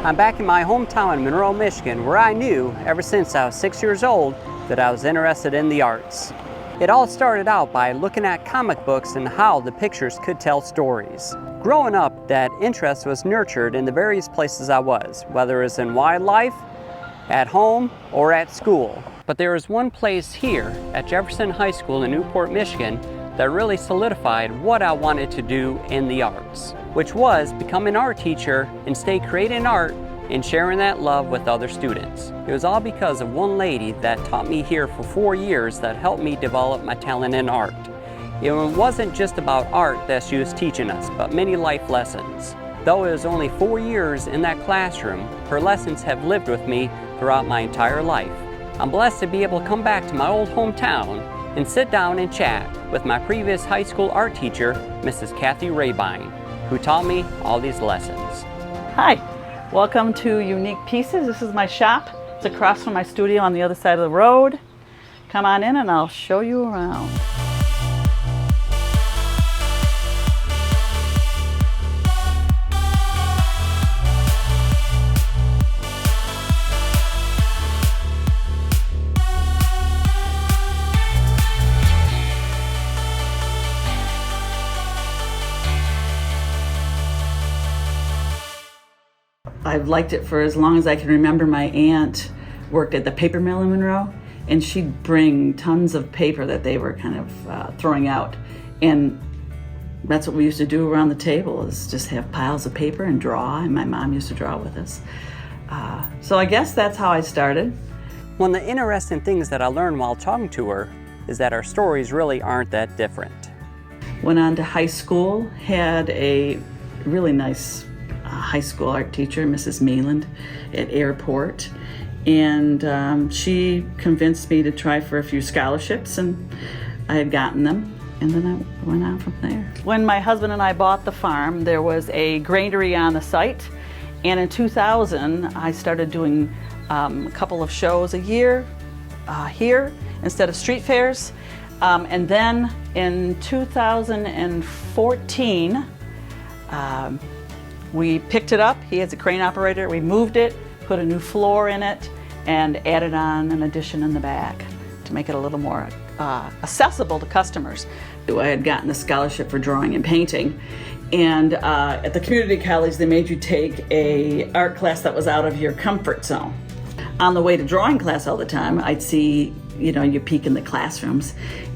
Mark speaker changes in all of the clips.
Speaker 1: I'm back in my hometown in Monroe, Michigan, where I knew, ever since I was 6 years old, that I was interested in the arts. It all started out by looking at comic books and how the pictures could tell stories. Growing up, that interest was nurtured in the various places I was, whether it was in wildlife, at home, or at school. But there was one place here at Jefferson High School in Newport, Michigan, that really solidified what I wanted to do in the arts, which was become an art teacher and stay creating art and sharing that love with other students. It was all because of one lady that taught me here for 4 years that helped me develop my talent in art. It wasn't just about art that she was teaching us, but many life lessons. Though it was only 4 years in that classroom, her lessons have lived with me throughout my entire life. I'm blessed to be able to come back to my old hometown and sit down and chat with my previous high school art teacher, Mrs. Kathy Rehbien, who taught me all these lessons.
Speaker 2: Hi, welcome to Unique Pieces. This is my shop. It's across from my studio on the other side of the road. Come on in and I'll show you around. I've liked it for as long as I can remember. My aunt worked at the paper mill in Monroe, and she'd bring tons of paper that they were kind of throwing out. And that's what we used to do around the table, is just have piles of paper and draw, and my mom used to draw with us. So I guess that's how I started.
Speaker 1: One of the interesting things that I learned while talking to her is that our stories really aren't that different.
Speaker 2: Went on to high school, had a really nice high school art teacher, Mrs. Mealand, at Airport, and she convinced me to try for a few scholarships, and I had gotten them, and then I went on from there. When my husband and I bought the farm, there was a granary on the site, and in 2000 I started doing a couple of shows a year here instead of street fairs, and then in 2014 we picked it up. He has a crane operator. We moved it, put a new floor in it, and added on an addition in the back to make it a little more accessible to customers. I had gotten a scholarship for drawing and painting, and at the community college they made you take a art class that was out of your comfort zone. On the way to drawing class all the time, I'd see, you peek in the classrooms,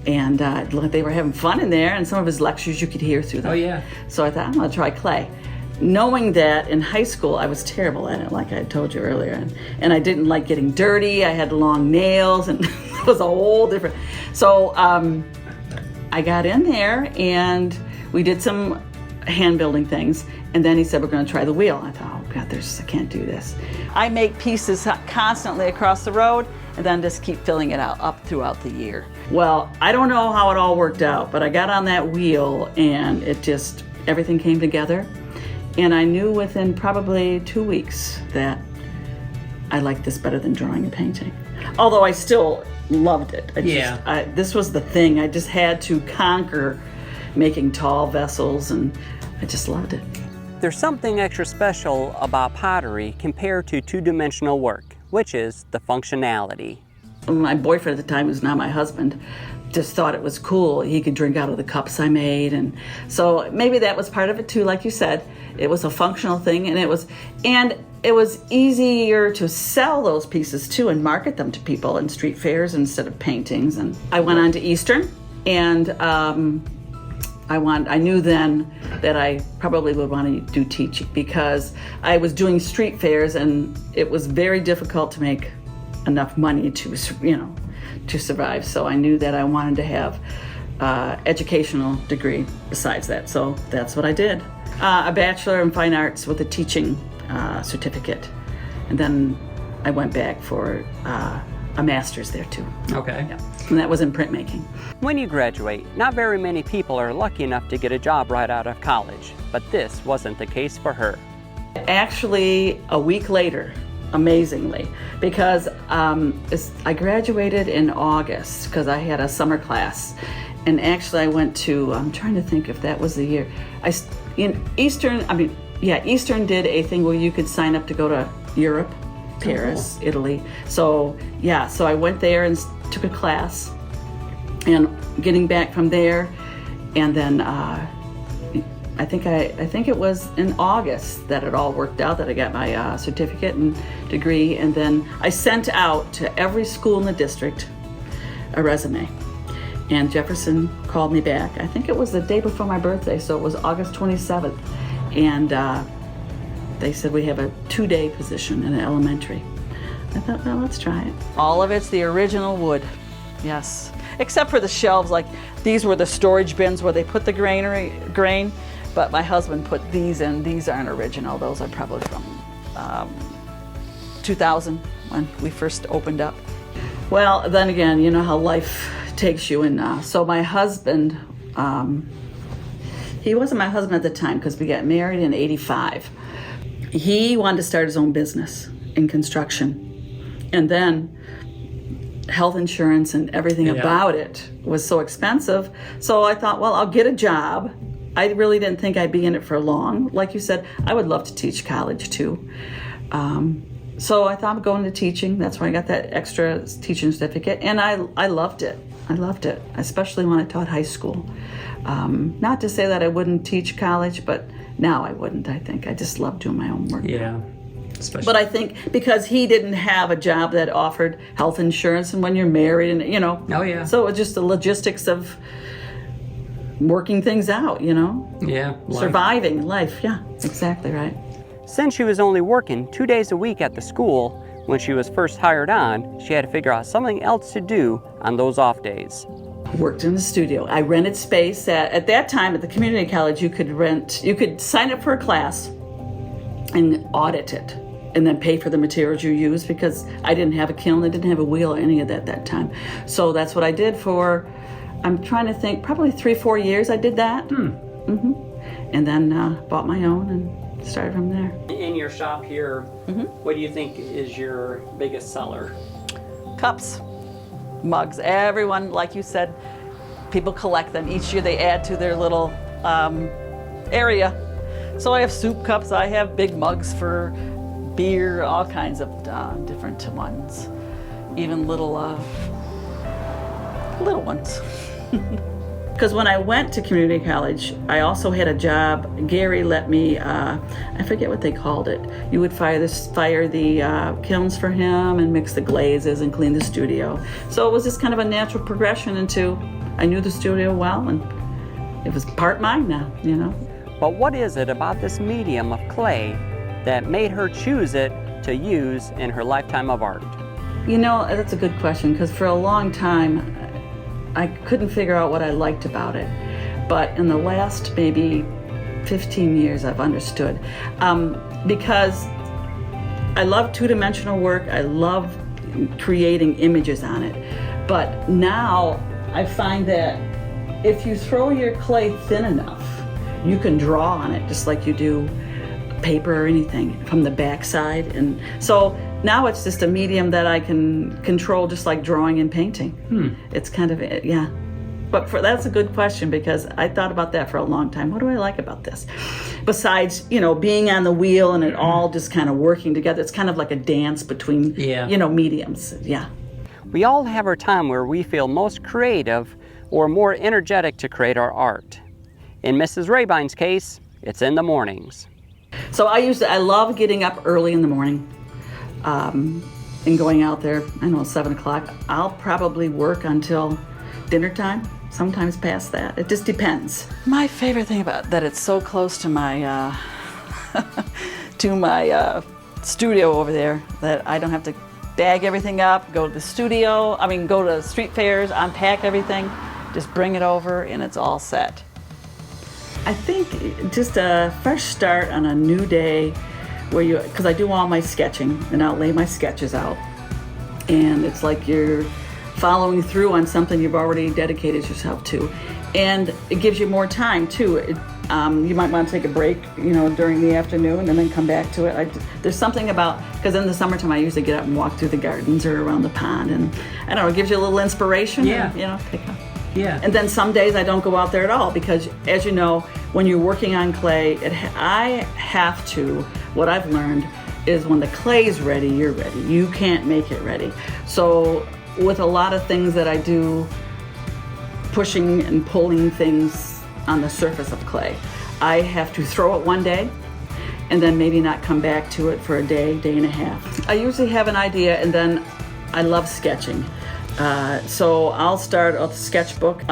Speaker 2: and they were having fun in there, and some of his lectures you could hear through them.
Speaker 1: Oh yeah.
Speaker 2: So I thought, I'm gonna try clay. Knowing that in high school I was terrible at it, like I told you earlier, and I didn't like getting dirty. I had long nails, and it was a whole different. So I got in there, and we did some hand building things, and then he said, we're going to try the wheel. I thought, oh God, I can't do this. I make pieces constantly across the road, and then just keep filling it up throughout the year. Well, I don't know how it all worked out, but I got on that wheel, and everything came together. And I knew within probably 2 weeks that I liked this better than drawing and painting. Although I still loved it. This was the thing. I just had to conquer making tall vessels, and I just loved it.
Speaker 1: There's something extra special about pottery compared to two-dimensional work, which is the functionality.
Speaker 2: My boyfriend at the time, who's now my husband, just thought it was cool. He could drink out of the cups I made, and so maybe that was part of it too. Like you said, it was a functional thing, and it was easier to sell those pieces too and market them to people in street fairs instead of paintings. And I went on to Eastern, and I knew then that I probably would want to do teaching, because I was doing street fairs, and it was very difficult to make enough money to survive. So I knew that I wanted to have educational degree besides that. So that's what I did. A Bachelor in Fine Arts with a teaching certificate. And then I went back for a master's there too.
Speaker 1: Okay.
Speaker 2: Yeah. And that was in printmaking.
Speaker 1: When you graduate, not very many people are lucky enough to get a job right out of college, but this wasn't the case for her.
Speaker 2: Actually, a week later, amazingly, because I graduated in August because I had a summer class, and actually I went to, I'm trying to think if that was the year, Yeah, Eastern did a thing where you could sign up to go to Europe, Paris, Italy. So yeah, so I went there and took a class, and getting back from there, and then I think it was in August that it all worked out, that I got my certificate and degree, and then I sent out to every school in the district a resume. And Jefferson called me back. I think it was the day before my birthday, so it was August 27th. And they said, we have a 2-day position in elementary. I thought, well, let's try it. All of it's the original wood, yes. Except for the shelves, like these were the storage bins where they put the grain, but my husband put these in. These aren't original. Those are probably from 2000 when we first opened up. Well, then again, you know how life takes you. And so my husband, he wasn't my husband at the time because we got married in '85. He wanted to start his own business in construction. And then health insurance and everything about it was so expensive. So I thought, well, I'll get a job. I really didn't think I'd be in it for long. Like you said, I would love to teach college too. So I thought I'm going to teaching. That's why I got that extra teaching certificate. And I loved it. I loved it, especially when I taught high school. Not to say that I wouldn't teach college, but now I wouldn't, I think. I just love doing my own work.
Speaker 1: Yeah. Especially.
Speaker 2: But I think because he didn't have a job that offered health insurance, and when you're married, and you know.
Speaker 1: Oh, yeah.
Speaker 2: So it was just the logistics of working things out, you know.
Speaker 1: Yeah.
Speaker 2: Surviving life. Yeah, exactly right.
Speaker 1: Since she was only working 2 days a week at the school when she was first hired on, she had to figure out something else to do on those off days.
Speaker 2: Worked in the studio. I rented space at that time at the community college. You could sign up for a class and audit it, and then pay for the materials you use, because I didn't have a kiln, I didn't have a wheel or any of that time. So that's what I did for, I'm trying to think, probably 3-4 years I did that. And then bought my own and started from there.
Speaker 1: In your shop here, what do you think is your biggest seller?
Speaker 2: Cups, mugs, everyone, like you said, people collect them. Each year they add to their little area. So I have soup cups, I have big mugs for beer, all kinds of different ones, even little ones. Because when I went to community college, I also had a job. Gary let me, I forget what they called it. You would fire the kilns for him and mix the glazes and clean the studio. So it was just kind of a natural progression into, I knew the studio well, and it was part mine now, you know.
Speaker 1: But what is it about this medium of clay that made her choose it to use in her lifetime of art?
Speaker 2: You know, that's a good question, because for a long time, I couldn't figure out what I liked about it. But in the last maybe 15 years, I've understood. Because I love two-dimensional work. I love creating images on it. But now I find that if you throw your clay thin enough, you can draw on it just like you do paper or anything from the backside. And so now it's just a medium that I can control, just like drawing and painting. It's kind of, yeah. But that's a good question, because I thought about that for a long time. What do I like about this? Besides, you know, being on the wheel and it all just kind of working together. It's kind of like a dance between, you know, mediums. Yeah.
Speaker 1: We all have our time where we feel most creative or more energetic to create our art. In Mrs. Rehbien's case, it's in the mornings.
Speaker 2: So I love getting up early in the morning and going out there. I know 7 o'clock. I'll probably work until dinner time, sometimes past that. It just depends. My favorite thing about that, it's so close to my studio over there that I don't have to bag everything up, go to the studio, go to street fairs, unpack everything, just bring it over and it's all set. I think just a fresh start on a new day where because I do all my sketching and I'll lay my sketches out. And it's like you're following through on something you've already dedicated yourself to. And it gives you more time too. You might want to take a break, you know, during the afternoon and then come back to it. There's something about, because in the summertime I usually get up and walk through the gardens or around the pond, and I don't know, it gives you a little inspiration.
Speaker 1: Yeah.
Speaker 2: And, you know, pick up.
Speaker 1: Yeah.
Speaker 2: And then some days I don't go out there at all, because as you know, when you're working on clay, I have to, what I've learned is when the clay's ready, you're ready. You can't make it ready. So with a lot of things that I do, pushing and pulling things on the surface of clay, I have to throw it one day and then maybe not come back to it for a day, day and a half. I usually have an idea, and then I love sketching. So I'll start a sketchbook,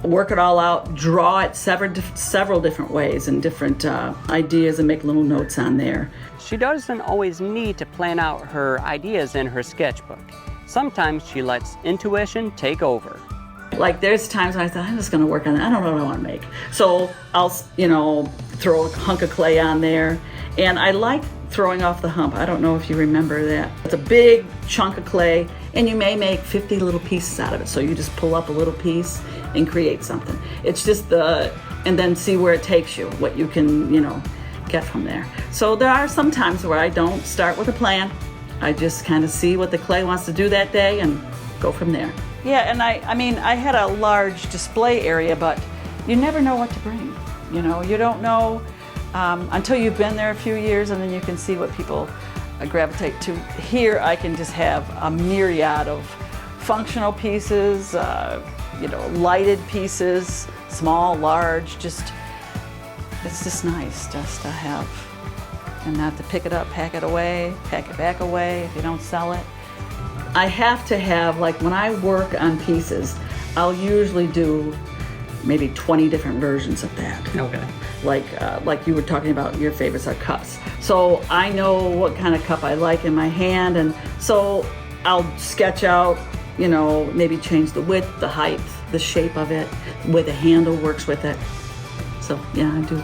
Speaker 2: work it all out, draw it several different ways and different ideas, and make little notes on there.
Speaker 1: She doesn't always need to plan out her ideas in her sketchbook. Sometimes she lets intuition take over.
Speaker 2: Like there's times when I thought, I'm just gonna work on that. I don't know what I wanna make. So I'll, throw a hunk of clay on there. And I like throwing off the hump. I don't know if you remember that. It's a big chunk of clay, and you may make 50 little pieces out of it. So you just pull up a little piece and create something. It's just and then see where it takes you, what you can, get from there. So there are some times where I don't start with a plan. I just kind of see what the clay wants to do that day and go from there. Yeah, and I had a large display area, but you never know what to bring. You don't know until you've been there a few years, and then you can see what people gravitate to. Here, I can just have a myriad of functional pieces, lighted pieces, small, large, it's just nice just to have, and not to pick it up, pack it away, pack it back away if you don't sell it. I have to have, like when I work on pieces, I'll usually do maybe 20 different versions of that.
Speaker 1: Okay.
Speaker 2: Like you were talking about, your favorites are cups. So I know what kind of cup I like in my hand, and so I'll sketch out, maybe change the width, the height, the shape of it, the way the handle works with it. So yeah, I do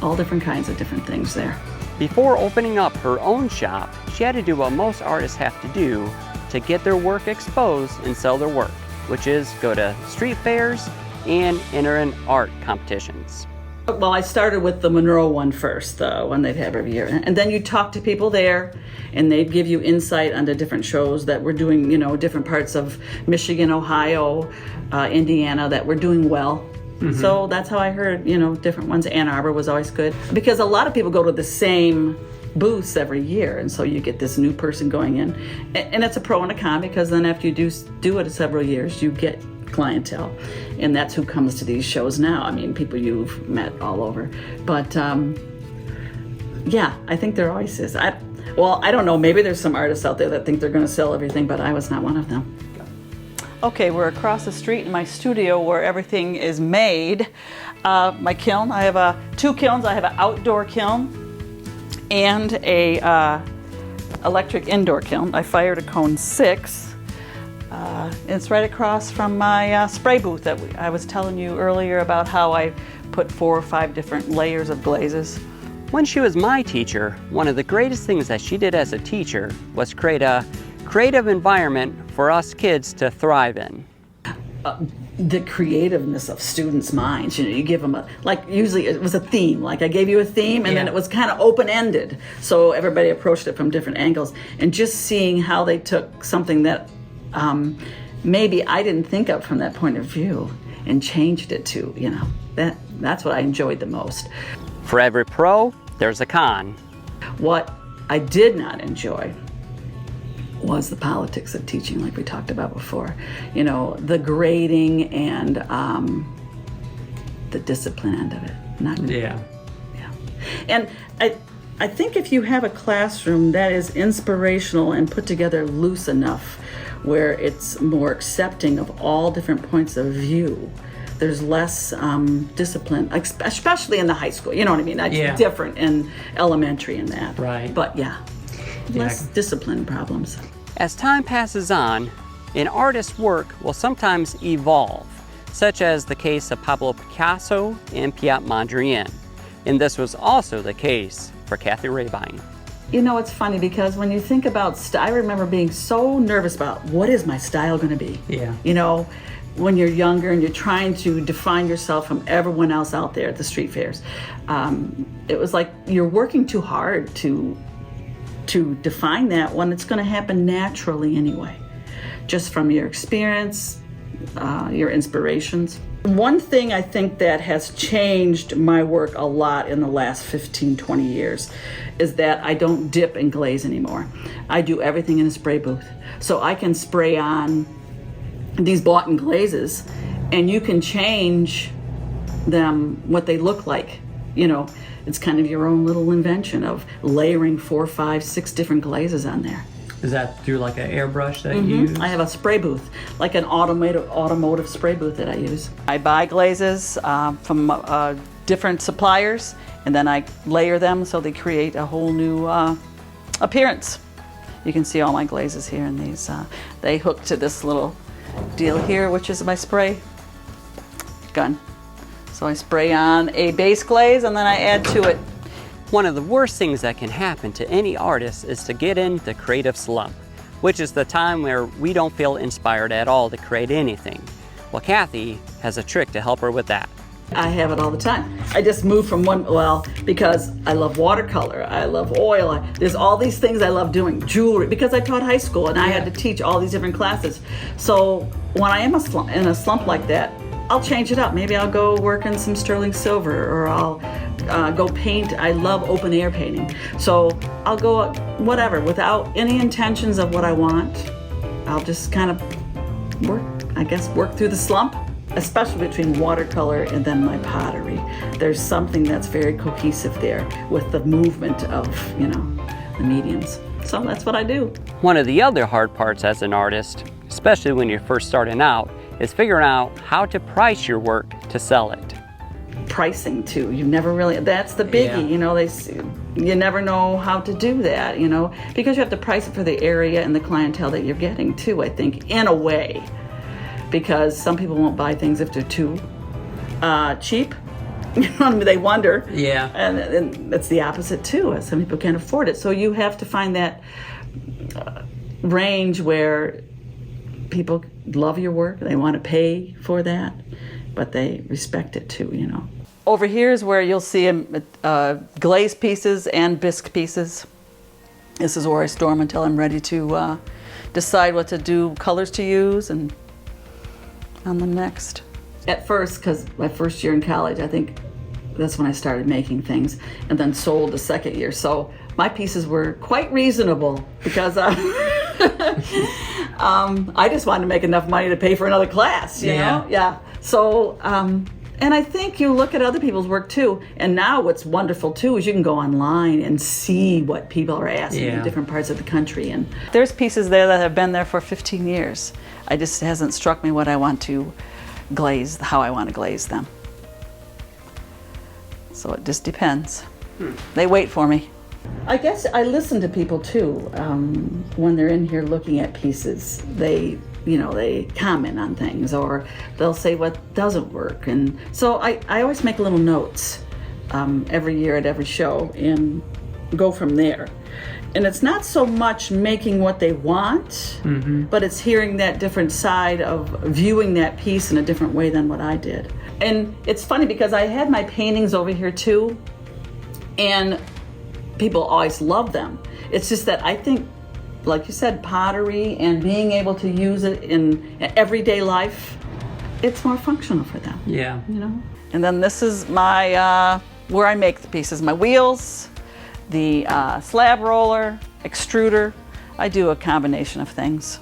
Speaker 2: all different kinds of different things there.
Speaker 1: Before opening up her own shop, she had to do what most artists have to do to get their work exposed and sell their work, which is go to street fairs and enter in art competitions.
Speaker 2: Well, I started with the Monroe one first, the one they'd have every year. And then you talk to people there, and they'd give you insight onto different shows that were doing, different parts of Michigan, Ohio, Indiana that were doing well. Mm-hmm. So that's how I heard, different ones. Ann Arbor was always good, because a lot of people go to the same booths every year, and so you get this new person going in. And it's a pro and a con, because then after you do it several years, you get clientele, and that's who comes to these shows now. People you've met all over. But yeah, I think there always is. I don't know, maybe there's some artists out there that think they're going to sell everything, but I was not one of them. Okay, we're across the street in my studio where everything is made. My kiln, I have two kilns. I have an outdoor kiln and a electric indoor kiln. I fired a cone 6. It's right across from my spray booth that I was telling you earlier about how I put 4 or 5 different layers of glazes.
Speaker 1: When she was my teacher, one of the greatest things that she did as a teacher was create a creative environment for us kids to thrive in.
Speaker 2: The creativeness of students' minds, you give them usually it was a theme. Like I gave you a theme, and then it was kind of open-ended. So everybody approached it from different angles, and just seeing how they took something that maybe I didn't think of from that point of view and changed it to, that's what I enjoyed the most.
Speaker 1: For every pro, there's a con.
Speaker 2: What I did not enjoy was the politics of teaching, like we talked about before. The grading and the discipline end of it.
Speaker 1: Yeah.
Speaker 2: And I think if you have a classroom that is inspirational and put together loose enough where it's more accepting of all different points of view, there's less discipline, especially in the high school. You know what I mean? That's different in elementary and that.
Speaker 1: Right.
Speaker 2: But less discipline problems.
Speaker 1: As time passes on, an artist's work will sometimes evolve, such as the case of Pablo Picasso and Piet Mondrian. And this was also the case for Kathy Rehbien.
Speaker 2: It's funny because when you think about I remember being so nervous about what is my style going to be.
Speaker 1: Yeah.
Speaker 2: When you're younger and you're trying to define yourself from everyone else out there at the street fairs, it was like you're working too hard to define that when it's going to happen naturally anyway, just from your experience, your inspirations. One thing I think that has changed my work a lot in the last 15, 20 years is that I don't dip and glaze anymore. I do everything in a spray booth. So I can spray on these bought-in glazes, and you can change them, what they look like. You know, it's kind of your own little invention of layering 4, 5, 6 different glazes on there.
Speaker 1: Is that through like an airbrush that you use?
Speaker 2: I have a spray booth, like an automotive spray booth that I use. I buy glazes from different suppliers, and then I layer them so they create a whole new appearance. You can see all my glazes here, and these they hook to this little deal here, which is my spray gun. So I spray on a base glaze, and then I add to it.
Speaker 1: One of the worst things that can happen to any artist is to get in the creative slump, which is the time where we don't feel inspired at all to create anything. Well, Kathy has a trick to help her with that.
Speaker 2: I have it all the time. I just move from because I love watercolor, I love oil, there's all these things I love doing, jewelry, because I taught high school and I had to teach all these different classes. So when I am in a slump like that, I'll change it up. Maybe I'll go work in some sterling silver, or I'll go paint. I love open air painting. So I'll go whatever, without any intentions of what I want. I'll just kind of work through the slump, especially between watercolor and then my pottery. There's something that's very cohesive there with the movement of, the mediums. So that's what I do.
Speaker 1: One of the other hard parts as an artist, especially when you're first starting out, is figuring out how to price your work to sell it.
Speaker 2: Pricing too, that's the biggie. You never know how to do that, because you have to price it for the area and the clientele that you're getting too, I think, in a way, because some people won't buy things if they're too cheap. They wonder.
Speaker 1: Yeah.
Speaker 2: And it's the opposite too. Some people can't afford it. So you have to find that range where people love your work, they want to pay for that, but they respect it too, Over here is where you'll see glaze pieces and bisque pieces. This is where I store them until I'm ready to decide what to do, colors to use, and on the next. At first, because my first year in college, I think that's when I started making things, and then sold the second year. So my pieces were quite reasonable because I just wanted to make enough money to pay for another class, you know? Yeah. So, and I think you look at other people's work too, and now what's wonderful too is you can go online and see what people are asking in different parts of the country. And there's pieces there that have been there for 15 years. It just hasn't struck me what I want to glaze, how I want to glaze them. So it just depends. They wait for me. I guess I listen to people too when they're in here looking at pieces. They comment on things, or they'll say what doesn't work, and so I always make little notes every year at every show and go from there. And it's not so much making what they want, but it's hearing that different side of viewing that piece in a different way than what I did. And it's funny because I had my paintings over here too, and people always love them. It's just that I think, like you said, pottery and being able to use it in everyday life, it's more functional for them.
Speaker 1: Yeah.
Speaker 2: And then this is my where I make the pieces, my wheels, the slab roller, extruder. I do a combination of things.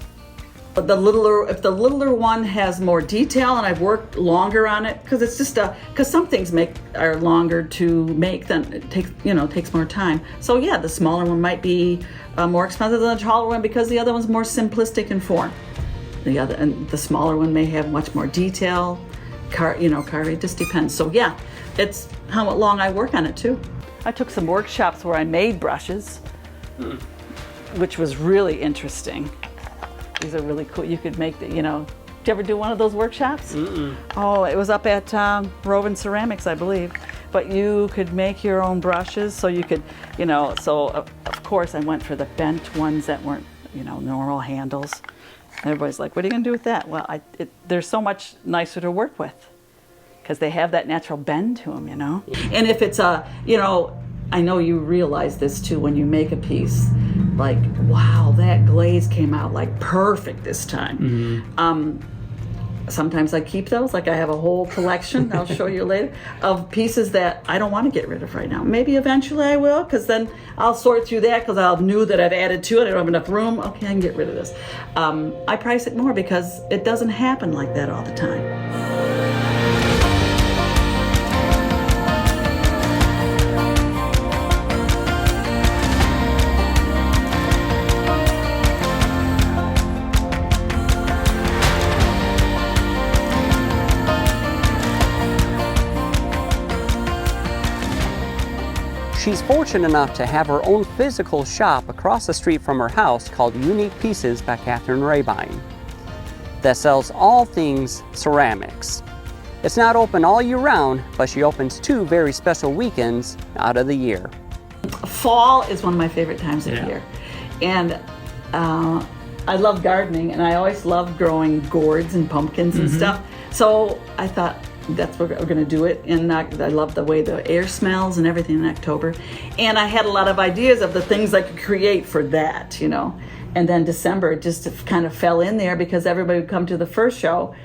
Speaker 2: But if the littler one has more detail and I've worked longer on it, because it's just because some things are longer to make than it takes more time. So yeah, the smaller one might be more expensive than the taller one because the other one's more simplistic in form. The smaller one may have much more detail. It just depends. So yeah, it's how long I work on it too. I took some workshops where I made brushes, which was really interesting. These are really cool. You could make did you ever do one of those workshops? Oh, it was up at Rehbien Ceramics, I believe. But you could make your own brushes, so you could, so of course I went for the bent ones that weren't, normal handles. And everybody's like, what are you gonna do with that? Well, they're so much nicer to work with because they have that natural bend to them, And if it's I know you realize this too when you make a piece, like, wow, that glaze came out like perfect this time. sometimes I keep those. Like I have a whole collection, I'll show you later, of pieces that I don't want to get rid of right now. Maybe eventually I will, because then I'll sort through that because I'll know that I've added to it. I don't have enough room. Okay, I can get rid of this. I price it more because it doesn't happen like that all the time.
Speaker 1: She's fortunate enough to have her own physical shop across the street from her house called Unique Pieces by Catherine Rehbien that sells all things ceramics. It's not open all year round, but she opens 2 very special weekends out of the year.
Speaker 2: Fall is one of my favorite times of year. And I love gardening, and I always love growing gourds and pumpkins and stuff. So I thought, that's where we're going to do it. And I love the way the air smells and everything in October. And I had a lot of ideas of the things I could create for that, you know. And then December, it just kind of fell in there because everybody would come to the first show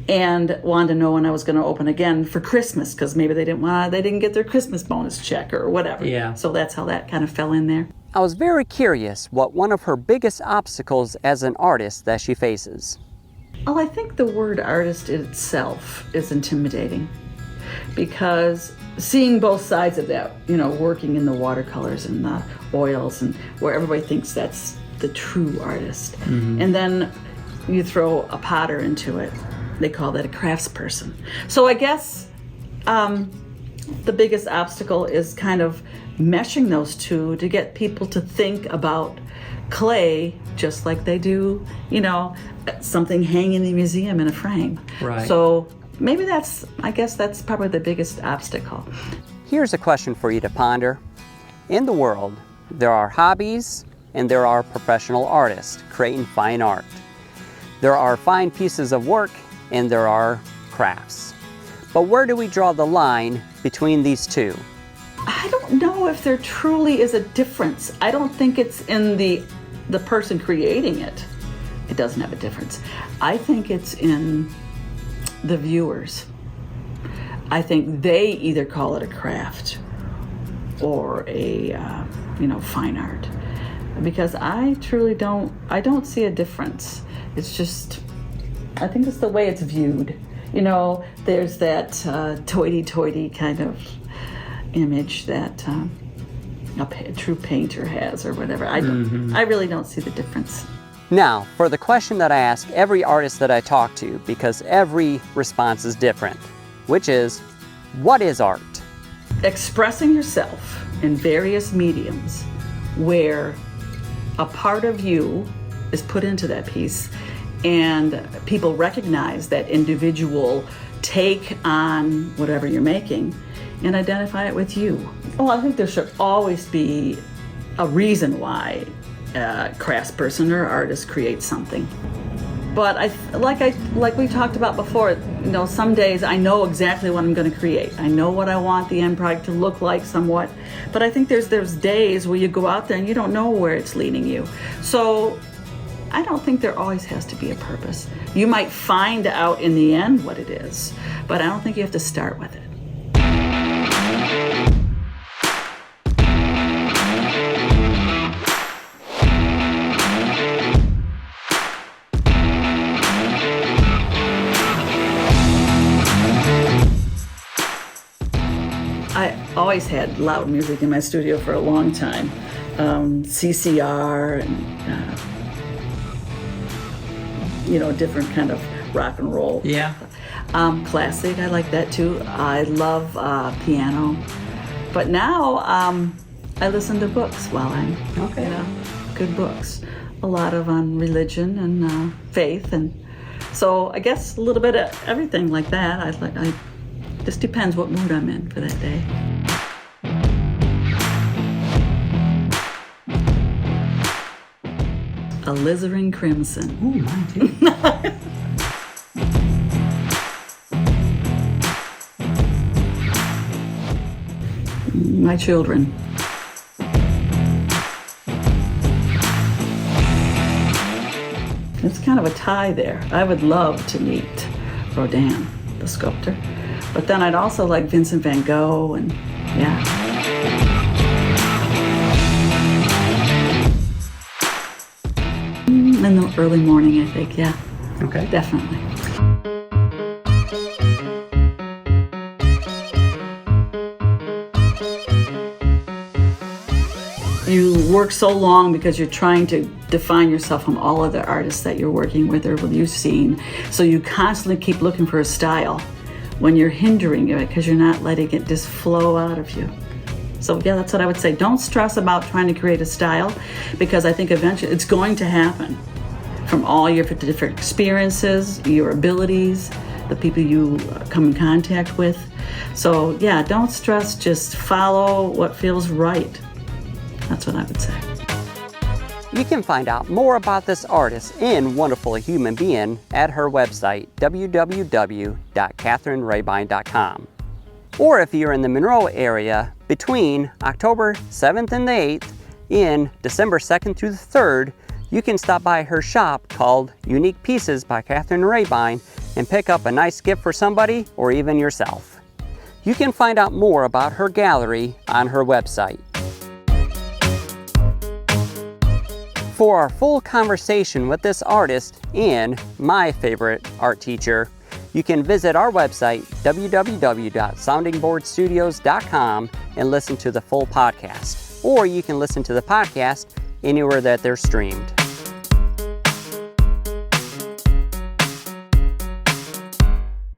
Speaker 2: and wanted to know when I was going to open again for Christmas, because maybe they didn't get their Christmas bonus check or whatever.
Speaker 1: Yeah.
Speaker 2: So that's how that kind of fell in there.
Speaker 1: I was very curious what one of her biggest obstacles as an artist that she faces.
Speaker 2: Oh, I think the word artist itself is intimidating, because seeing both sides of that, you know, working in the watercolors and the oils and where everybody thinks that's the true artist. And then you throw a potter into it. They call that a craftsperson. So I guess the biggest obstacle is kind of meshing those two to get people to think about clay just like they do, you know, something hanging in the museum in a frame.
Speaker 1: Right.
Speaker 2: So maybe I guess that's probably the biggest obstacle.
Speaker 1: Here's a question for you to ponder. In the world, there are hobbies and there are professional artists creating fine art. There are fine pieces of work and there are crafts. But where do we draw the line between these two?
Speaker 2: I don't know if there truly is a difference. I don't think it's in the person creating it. It doesn't have a difference. I think it's in the viewers. I think they either call it a craft or a fine art, because I truly don't see a difference. It's just, I think it's the way it's viewed. You know, there's that hoity-toity kind of image that a true painter has or whatever. I really don't see the difference.
Speaker 1: Now, for the question that I ask every artist that I talk to, because every response is different, which is, what is art?
Speaker 2: Expressing yourself in various mediums where a part of you is put into that piece and people recognize that individual take on whatever you're making and identify it with you. Well, I think there should always be a reason why a craftsperson or artist creates something. But like we talked about before, you know, some days I know exactly what I'm going to create. I know what I want the end product to look like somewhat. But I think there's days where you go out there and you don't know where it's leading you. So I don't think there always has to be a purpose. You might find out in the end what it is, but I don't think you have to start with it. I always had loud music in my studio for a long time. CCR and different kind of rock and roll.
Speaker 1: Yeah.
Speaker 2: Classic, I like that too. I love piano. But now I listen to books while I'm, good books. A lot of on religion and faith, and so I guess a little bit of everything like that. I just depends what mood I'm in for that day. Alizarin crimson.
Speaker 1: Ooh, mine too.
Speaker 2: My children. It's kind of a tie there. I would love to meet Rodin, the sculptor. But then I'd also like Vincent van Gogh, and yeah. In the early morning, I think, yeah.
Speaker 1: Okay.
Speaker 2: Definitely. You work so long because you're trying to define yourself from all other artists that you're working with or you've seen. So you constantly keep looking for a style when you're hindering it because you're not letting it just flow out of you. So yeah, that's what I would say. Don't stress about trying to create a style, because I think eventually it's going to happen from all your different experiences, your abilities, the people you come in contact with. So yeah, don't stress, just follow what feels right. That's what I would say.
Speaker 1: You can find out more about this artist and wonderful human being at her website, www.catherinerehbien.com. Or if you're in the Monroe area, between October 7th and the 8th and December 2nd through the 3rd, you can stop by her shop called Unique Pieces by Catherine Rehbien and pick up a nice gift for somebody or even yourself. You can find out more about her gallery on her website. For our full conversation with this artist and my favorite art teacher, you can visit our website, www.soundingboardstudios.com, and listen to the full podcast. Or you can listen to the podcast anywhere that they're streamed.